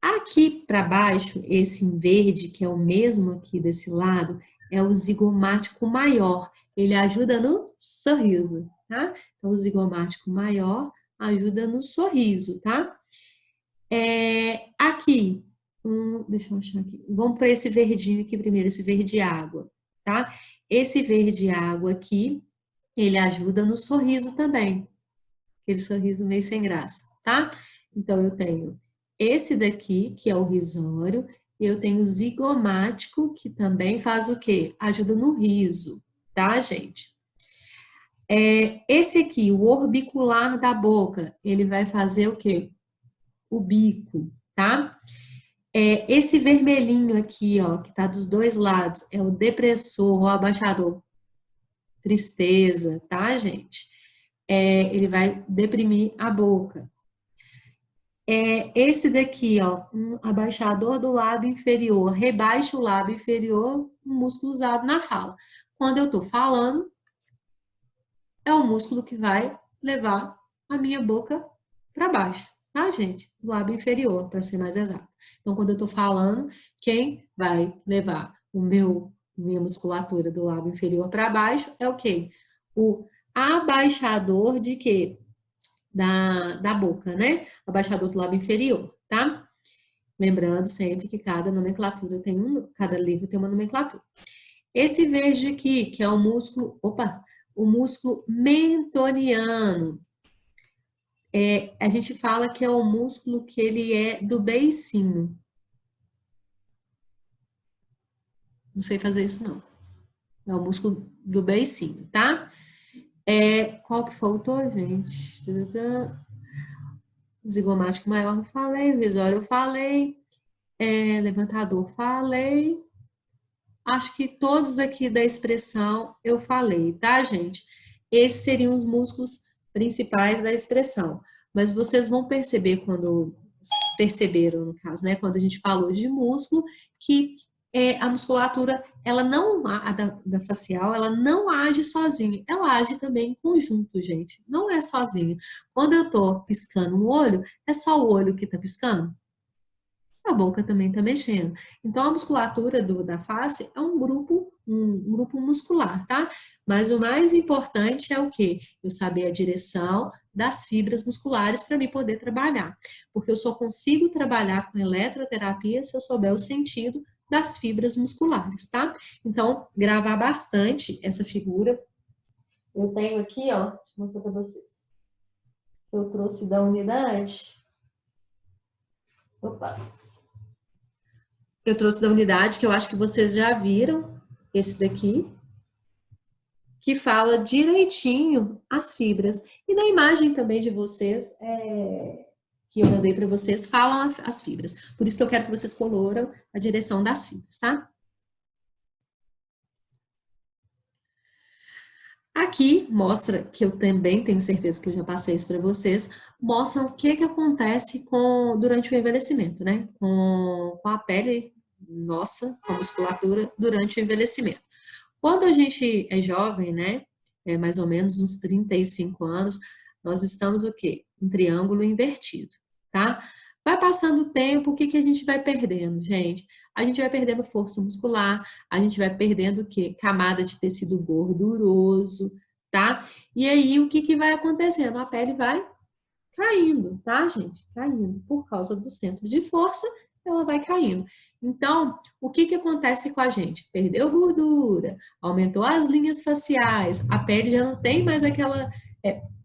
Aqui para baixo, esse em verde, que é o mesmo aqui desse lado, é o zigomático maior. Ele ajuda no sorriso, tá? Então, o zigomático maior ajuda no sorriso, tá? Aqui, deixa eu achar aqui. Vamos para esse verdinho aqui primeiro, esse verde água, tá? Esse verde água aqui, ele ajuda no sorriso também. Aquele sorriso meio sem graça, tá? Então, eu tenho esse daqui, que é o risório, e eu tenho o zigomático, que também faz o quê? Ajuda no riso, tá, gente? Esse aqui, o orbicular da boca, ele vai fazer o quê? O bico, tá? Esse vermelhinho aqui, ó, que tá dos dois lados, é o depressor, o abaixador. Tristeza, tá, gente? Ele vai deprimir a boca. Esse daqui, ó, um abaixador do lábio inferior, rebaixa o lábio inferior, um músculo usado na fala. Quando eu tô falando, é o músculo que vai levar a minha boca para baixo, tá, gente? O lábio inferior, para ser mais exato. Então, quando eu tô falando, quem vai levar minha musculatura do lábio inferior para baixo é o quê? O abaixador de quê? Da boca, né? Abaixador do lábio inferior, tá? Lembrando sempre que cada nomenclatura cada livro tem uma nomenclatura. Esse verde aqui, que é o músculo mentoniano. A gente fala que é o músculo que ele é do beicinho. Não sei fazer isso, não. É o músculo do beicinho, tá? Qual que faltou, gente? O zigomático maior eu falei, o visório eu falei, levantador falei. Acho que todos aqui da expressão eu falei, tá, gente? Esses seriam os músculos principais da expressão. Mas vocês vão perceber perceberam, no caso, né? Quando a gente falou de músculo, que a musculatura, ela não, da facial, ela não age sozinha. Ela age também em conjunto, gente. Não é sozinha. Quando eu tô piscando o olho, é só o olho que tá piscando? A boca também está mexendo. Então, a musculatura da face é um grupo muscular, tá? Mas o mais importante é o quê? Eu saber a direção das fibras musculares para me poder trabalhar. Porque eu só consigo trabalhar com eletroterapia se eu souber o sentido das fibras musculares, tá? Então, gravar bastante essa figura. Eu tenho aqui, ó, deixa eu mostrar para vocês. Eu trouxe da unidade. Opa! Eu trouxe da unidade, que eu acho que vocês já viram, esse daqui, que fala direitinho as fibras. E na imagem também de vocês, que eu mandei para vocês, falam as fibras. Por isso que eu quero que vocês coloram a direção das fibras, tá? Aqui mostra, que eu também tenho certeza que eu já passei isso para vocês, mostra o que acontece durante o envelhecimento, né? Com a pele nossa, com a musculatura, durante o envelhecimento. Quando a gente é jovem, né? Mais ou menos uns 35 anos, nós estamos o quê? Um triângulo invertido, tá? Vai passando o tempo, o que a gente vai perdendo, gente? A gente vai perdendo força muscular, a gente vai perdendo o quê? Camada de tecido gorduroso, tá? E aí, o que vai acontecendo? A pele vai caindo, tá, gente? Caindo. Por causa do centro de força, ela vai caindo. Então, o que acontece com a gente? Perdeu gordura, aumentou as linhas faciais, a pele já não tem mais aquela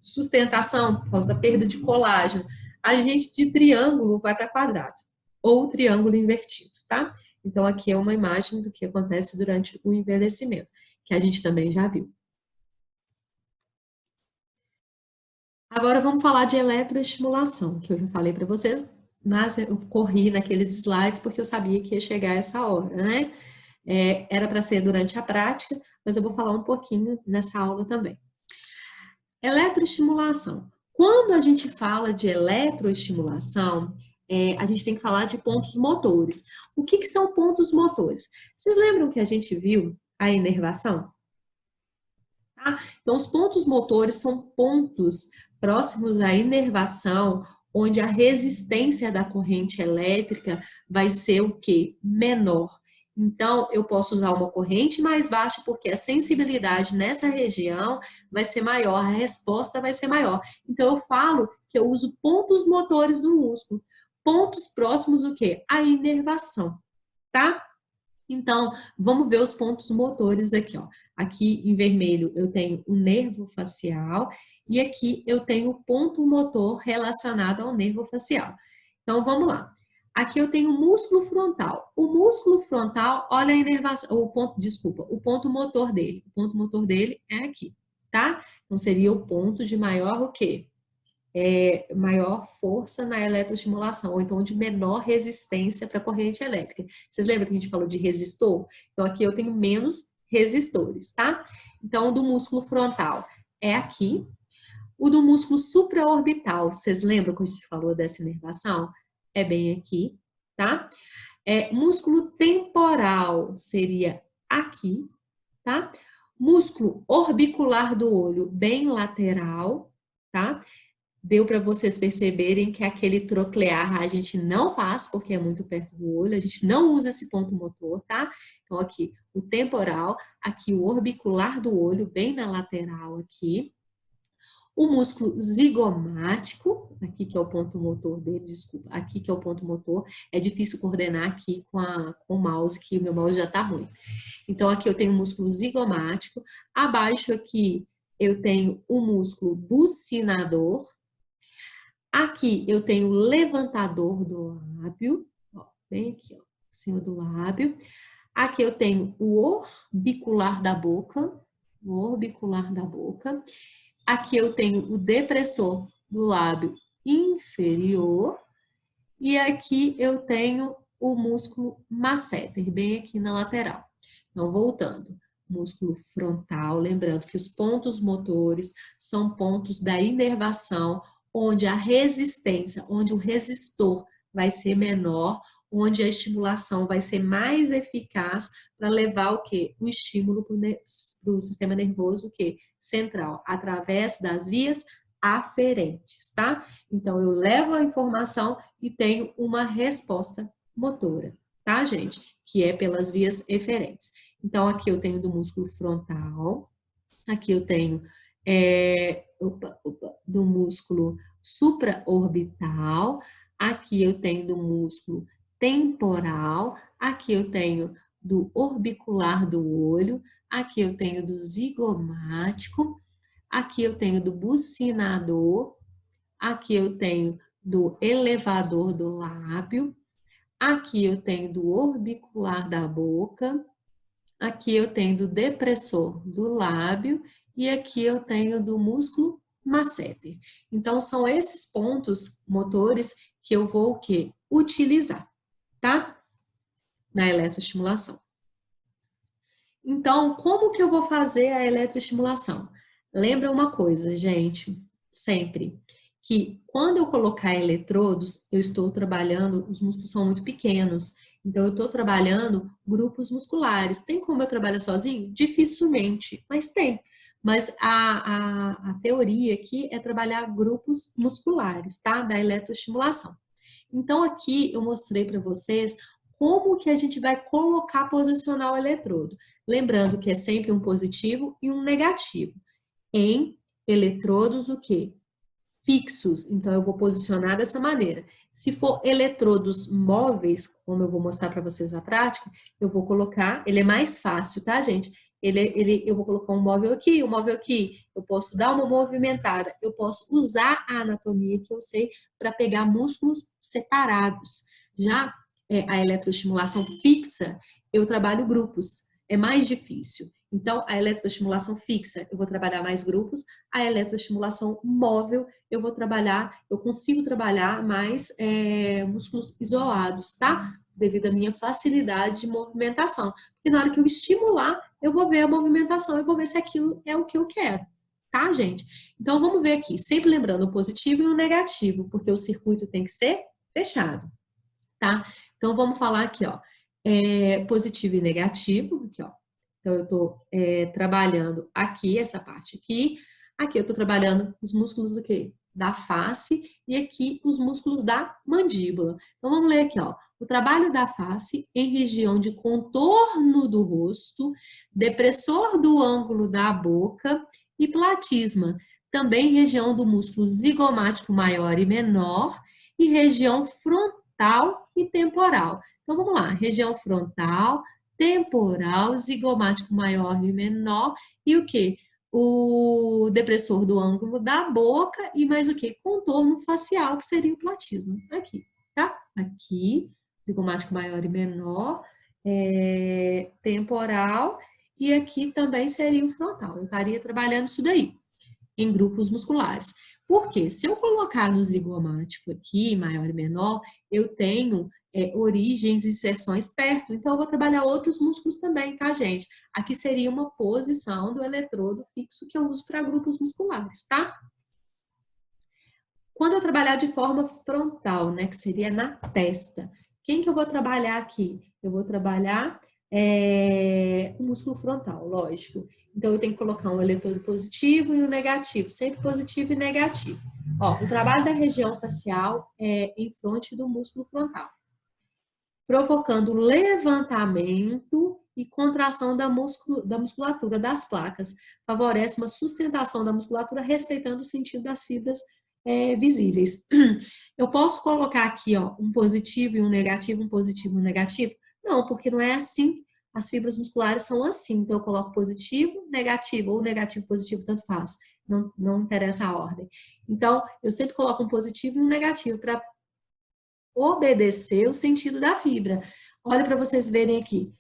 sustentação por causa da perda de colágeno. A gente de triângulo vai para quadrado, ou triângulo invertido, tá? Então, aqui é uma imagem do que acontece durante o envelhecimento, que a gente também já viu. Agora vamos falar de eletroestimulação, que eu já falei para vocês, mas eu corri naqueles slides porque eu sabia que ia chegar essa hora, né? Era para ser durante a prática, mas eu vou falar um pouquinho nessa aula também. Eletroestimulação. Quando a gente fala de eletroestimulação, a gente tem que falar de pontos motores. O que são pontos motores? Vocês lembram que a gente viu a inervação? Tá? Então, os pontos motores são pontos próximos à inervação, onde a resistência da corrente elétrica vai ser o quê? Menor. Então, eu posso usar uma corrente mais baixa porque a sensibilidade nessa região vai ser maior, a resposta vai ser maior. Então, eu falo que eu uso pontos motores do músculo. Pontos próximos o quê? À inervação, tá? Então, vamos ver os pontos motores aqui, ó. Aqui em vermelho eu tenho o nervo facial e aqui eu tenho o ponto motor relacionado ao nervo facial. Então, vamos lá. Aqui eu tenho o músculo frontal. O músculo frontal, olha a inervação, o ponto motor dele. O ponto motor dele é aqui, tá? Então, seria o ponto de maior o quê? Maior força na eletroestimulação, ou então de menor resistência para a corrente elétrica. Vocês lembram que a gente falou de resistor? Então, aqui eu tenho menos resistores, tá? Então, o do músculo frontal é aqui. O do músculo supraorbital, vocês lembram que a gente falou dessa inervação? É bem aqui, tá? Músculo temporal seria aqui, tá? Músculo orbicular do olho, bem lateral, tá? Deu para vocês perceberem que aquele troclear a gente não faz, porque é muito perto do olho, a gente não usa esse ponto motor, tá? Então, aqui o temporal, aqui o orbicular do olho, bem na lateral aqui. O músculo zigomático, aqui que é o ponto motor dele, desculpa, aqui que é o ponto motor, é difícil coordenar aqui com o mouse, que o meu mouse já tá ruim. Então, aqui eu tenho o músculo zigomático, abaixo aqui eu tenho o músculo bucinador, aqui eu tenho o levantador do lábio, ó, bem aqui, ó, em cima do lábio. Aqui eu tenho o orbicular da boca, o orbicular da boca. Aqui eu tenho o depressor do lábio inferior. E aqui eu tenho o músculo masseter, bem aqui na lateral. Então, voltando. Músculo frontal, lembrando que os pontos motores são pontos da inervação, onde a resistência, onde o resistor vai ser menor, onde a estimulação vai ser mais eficaz para levar o quê? O estímulo para o sistema nervoso, o quê? Central, através das vias aferentes, tá? Então, eu levo a informação e tenho uma resposta motora, tá, gente? Que é pelas vias eferentes. Então, aqui eu tenho do músculo frontal, aqui eu tenho do músculo supraorbital, aqui eu tenho do músculo temporal, aqui eu tenho do orbicular do olho, aqui eu tenho do zigomático, aqui eu tenho do bucinador, aqui eu tenho do elevador do lábio, aqui eu tenho do orbicular da boca, aqui eu tenho do depressor do lábio e aqui eu tenho do músculo masseter. Então, são esses pontos motores que eu vou o quê? Utilizar, tá? Na eletroestimulação. Então, como que eu vou fazer a eletroestimulação? Lembra uma coisa, gente, sempre, que quando eu colocar eletrodos, eu estou trabalhando, os músculos são muito pequenos, então eu estou trabalhando grupos musculares. Tem como eu trabalhar sozinho? Dificilmente, mas tem. Mas a teoria aqui é trabalhar grupos musculares, tá? Da eletroestimulação. Então aqui eu mostrei para vocês como que a gente vai colocar, posicionar o eletrodo. Lembrando que é sempre um positivo e um negativo. Em eletrodos, o quê? Fixos. Então, eu vou posicionar dessa maneira. Se for eletrodos móveis, como eu vou mostrar para vocês na prática, eu vou colocar, ele é mais fácil, tá, gente? Eu vou colocar um móvel aqui, um móvel aqui. Eu posso dar uma movimentada. Eu posso usar a anatomia que eu sei para pegar músculos separados. Já a eletroestimulação fixa, eu trabalho grupos. É mais difícil. Então, a eletroestimulação fixa, eu vou trabalhar mais grupos. A eletroestimulação móvel, eu consigo trabalhar mais músculos isolados, tá? Devido à minha facilidade de movimentação. Porque na hora que eu estimular, eu vou ver a movimentação, eu vou ver se aquilo é o que eu quero. Tá, gente? Então, vamos ver aqui. Sempre lembrando o positivo e o negativo, porque o circuito tem que ser fechado, tá? Então, vamos falar aqui, ó. Positivo e negativo, aqui, ó. Então, eu estou trabalhando aqui, essa parte aqui. Aqui eu estou trabalhando os músculos do quê? Da face e aqui os músculos da mandíbula. Então, vamos ler aqui, ó. o trabalho da face em região de contorno do rosto, depressor do ângulo da boca e platisma. Também região do músculo zigomático maior e menor e região frontal e temporal. Então, vamos lá. Região frontal, temporal, zigomático maior e menor e o quê? O depressor do ângulo da boca e mais o quê? Contorno facial, que seria o platismo. Aqui, tá? Aqui, zigomático maior e menor, temporal, e aqui também seria o frontal. Eu estaria trabalhando isso daí, em grupos musculares. Por quê? Se eu colocar no zigomático aqui, maior e menor, eu tenho origens e inserções perto, então eu vou trabalhar outros músculos também, tá, gente? Aqui seria uma posição do eletrodo fixo que eu uso para grupos musculares, tá? Quando eu trabalhar de forma frontal, né, que seria na testa, quem que eu vou trabalhar aqui? Eu vou trabalhar o músculo frontal, lógico. Então, eu tenho que colocar um eletrodo positivo e um negativo, sempre positivo e negativo. Ó, o trabalho da região facial é em fronte do músculo frontal, provocando levantamento e contração da musculatura das placas. Favorece uma sustentação da musculatura, respeitando o sentido das fibras visíveis. Eu posso colocar aqui, ó, um positivo e um negativo, um positivo e um negativo? Não, porque não é assim. As fibras musculares são assim. Então, eu coloco positivo, negativo, ou negativo, positivo, tanto faz. Não interessa a ordem. Então, eu sempre coloco um positivo e um negativo para obedecer o sentido da fibra. Olha para vocês verem aqui.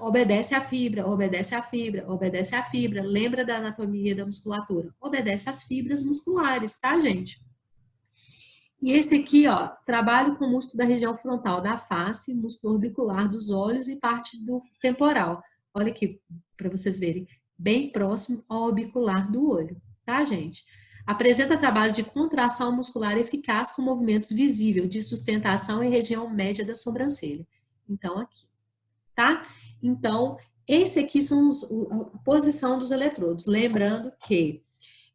Obedece a fibra, obedece a fibra, obedece a fibra. Lembra da anatomia da musculatura? Obedece às fibras musculares, tá, gente? E esse aqui, ó, trabalho com o músculo da região frontal da face, músculo orbicular dos olhos e parte do temporal. Olha aqui, para vocês verem, bem próximo ao orbicular do olho, tá, gente? Apresenta trabalho de contração muscular eficaz com movimentos visíveis de sustentação em região média da sobrancelha. Então, aqui, tá? Então, esse aqui são a posição dos eletrodos. Lembrando que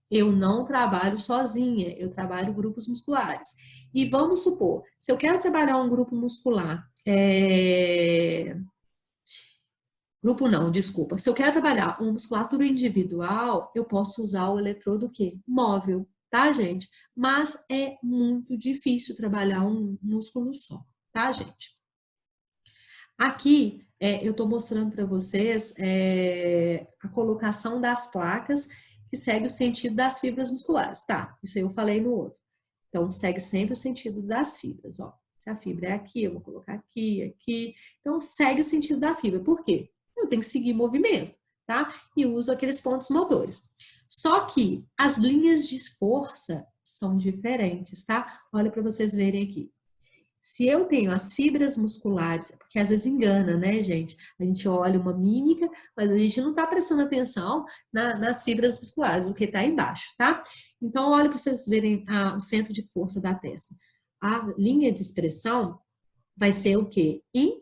eu não trabalho sozinha, eu trabalho grupos musculares. E vamos supor, se eu quero trabalhar um grupo muscular, grupo não, desculpa. Se eu quero trabalhar uma musculatura individual, eu posso usar o eletrodo o quê? Móvel, tá, gente? Mas é muito difícil trabalhar um músculo só, tá, gente? Aqui, eu estou mostrando para vocês a colocação das placas que segue o sentido das fibras musculares. Tá, isso aí eu falei no outro. Então, segue sempre o sentido das fibras, ó. Se a fibra é aqui, eu vou colocar aqui, aqui. Então, segue o sentido da fibra. Por quê? Eu tenho que seguir movimento, tá? E uso aqueles pontos motores. Só que as linhas de força são diferentes, tá? Olha para vocês verem aqui. Se eu tenho as fibras musculares, porque às vezes engana, né, gente? A gente olha uma mímica, mas a gente não está prestando atenção nas fibras musculares, o que está embaixo, tá? Então, olha para vocês verem o centro de força da testa. A linha de expressão vai ser o quê? Em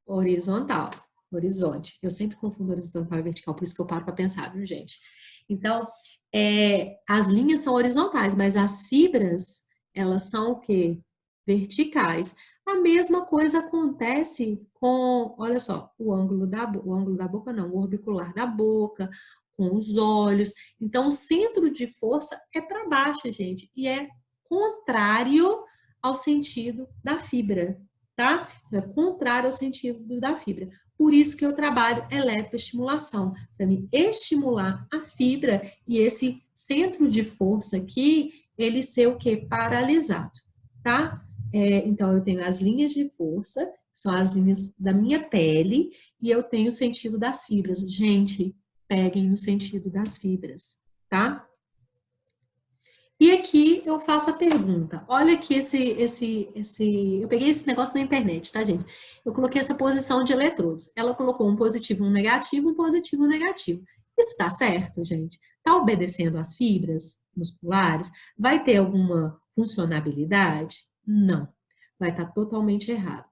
horizontal, horizonte. Eu sempre confundo horizontal e vertical, por isso que eu paro para pensar, viu, gente? Então, as linhas são horizontais, mas as fibras, elas são o quê? Verticais. A mesma coisa acontece com, olha só, o ângulo da boca não, o orbicular da boca, com os olhos. Então, o centro de força é para baixo, gente, e é contrário ao sentido da fibra, tá? É contrário ao sentido da fibra. Por isso que eu trabalho eletroestimulação, para me estimular a fibra e esse centro de força aqui, ele ser o quê? Paralisado, tá? Então, eu tenho as linhas de força, que são as linhas da minha pele, e eu tenho o sentido das fibras. Gente, peguem no sentido das fibras, tá? E aqui eu faço a pergunta. Olha aqui eu peguei esse negócio na internet, tá, gente? Eu coloquei essa posição de eletrodos. Ela colocou um positivo, um negativo, um positivo, um negativo. Isso tá certo, gente? Tá obedecendo às fibras musculares? Vai ter alguma funcionabilidade? Não. Vai estar totalmente errado.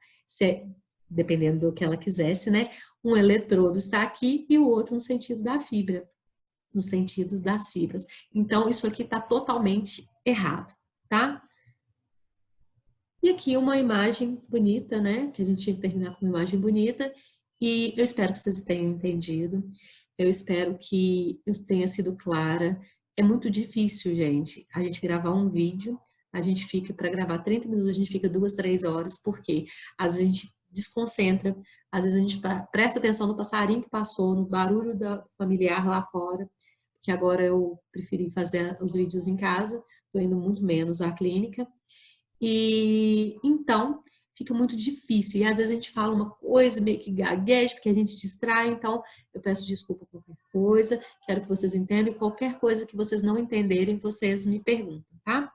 Dependendo do que ela quisesse, né? Um eletrodo está aqui e o outro no sentido da fibra, nos sentidos das fibras. Então, isso aqui está totalmente errado, tá? E aqui uma imagem bonita, né? Que a gente tinha que terminar com uma imagem bonita. E eu espero que vocês tenham entendido. Eu espero que eu tenha sido clara. É muito difícil, gente, a gente gravar um vídeo. A gente fica, para gravar 30 minutos, a gente fica 2, 3 horas, porque às vezes a gente desconcentra, às vezes a gente presta atenção no passarinho que passou, no barulho do familiar lá fora, que agora eu preferi fazer os vídeos em casa, estou indo muito menos à clínica. E então fica muito difícil. E às vezes a gente fala uma coisa meio que gagueja, porque a gente distrai. Então eu peço desculpa por qualquer coisa, quero que vocês entendam. E qualquer coisa que vocês não entenderem, vocês me perguntam, tá?